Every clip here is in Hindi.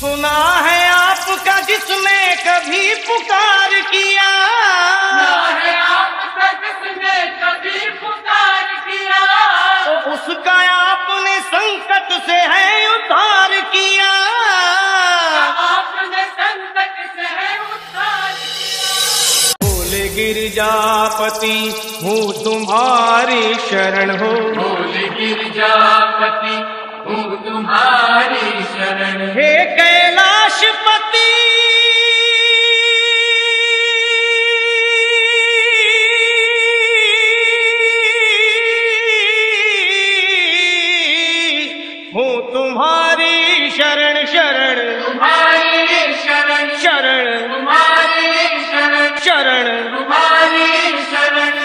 सुना है आपका जिसने कभी पुकार किया, सुना है आपका जिसने कभी पुकार किया, तो उसका आपने संकट से है उद्धार किया। आपने संकट से है उद्धार किया। बोले गिरजापति हूँ तुम्हारी शरण हो, बोले गिरजापति हूँ तुम्हारी शरण। हे कैलाशपति हूँ तुम्हारी शरण शरण, तुम्हारी शरण शरण तुम्हारी शरण, शरण। तुम्हारी शरण।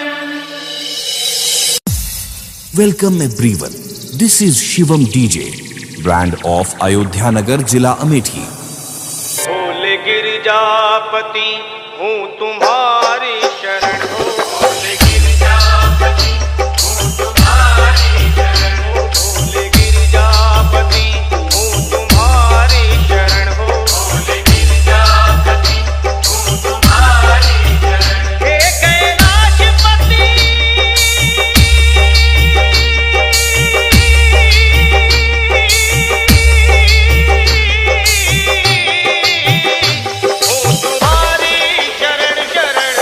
Welcome everyone. This is Shivam DJ, brand of Ayodhya Nagar, Jila Amethi. बोले गिरजापति हूँ तुम्हारी शरण हो, बोले गिरजापति हूँ तुम्हारी शरण। बोले गिरजापति हूँ तुम्हारी शरण हो, बोले गिरजापति हूँ तुम्हारी शरण। हे कैलाशपति हूँ तुम्हारी शरण शरण।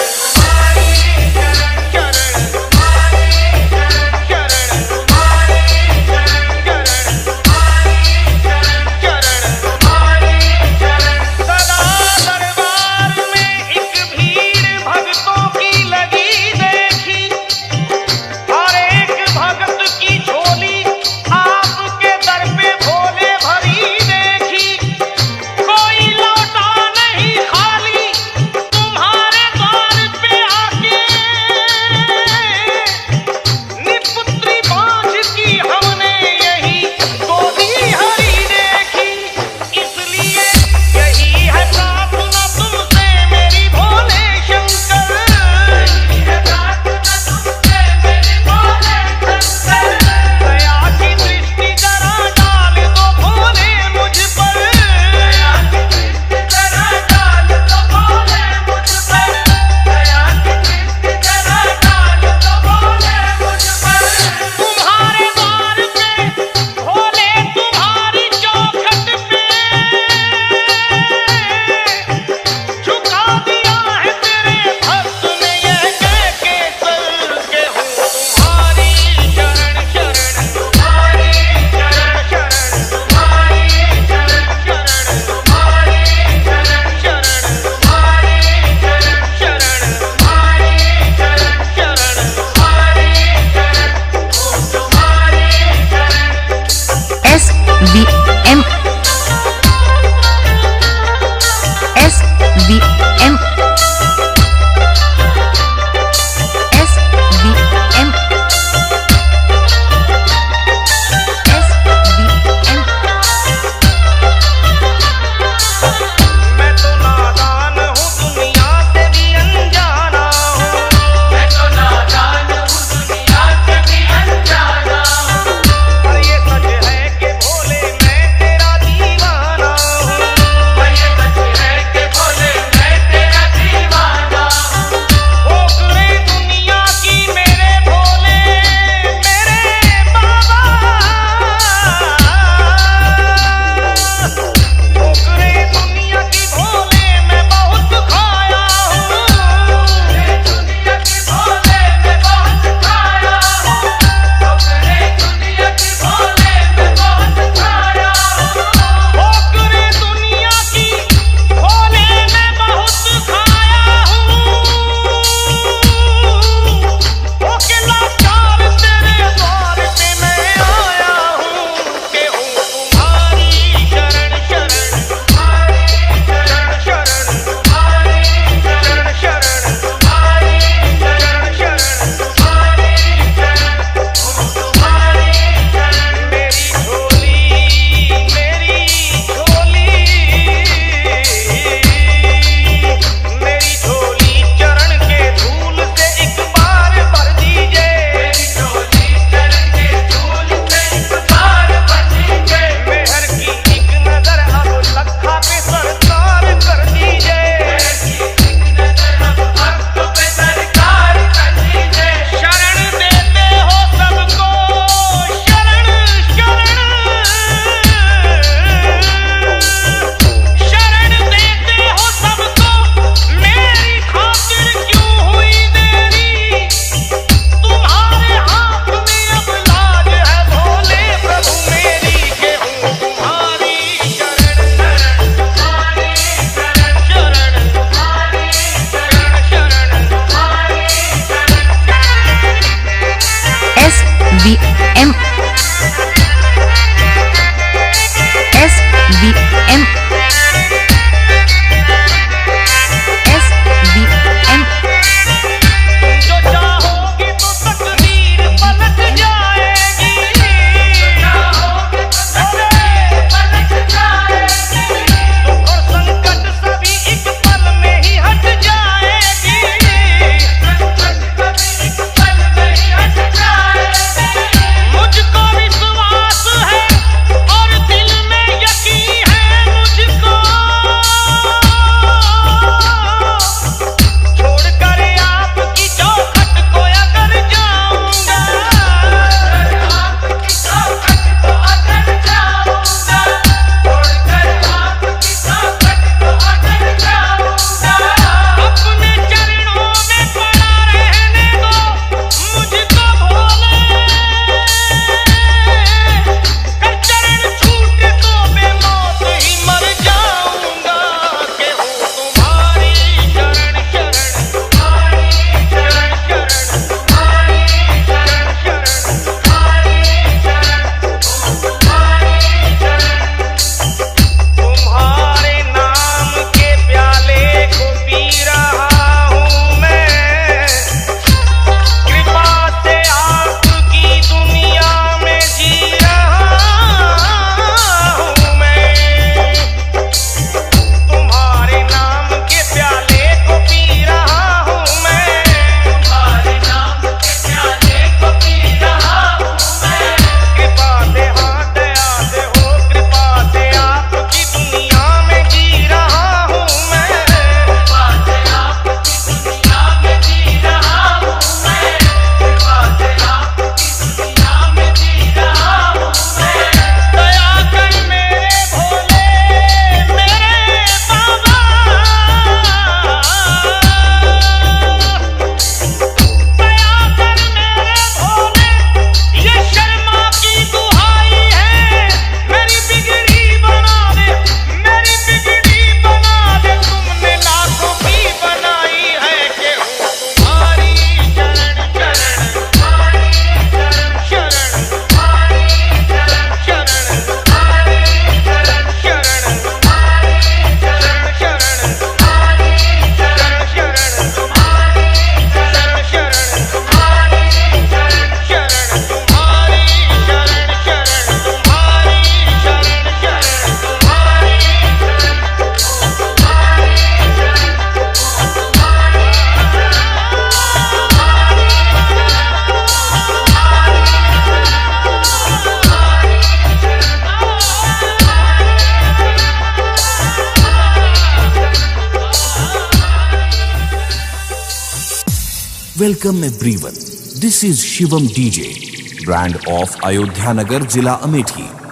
Welcome everyone. This is Shivam DJ, brand of Ayodhya Nagar, Zila Amethi.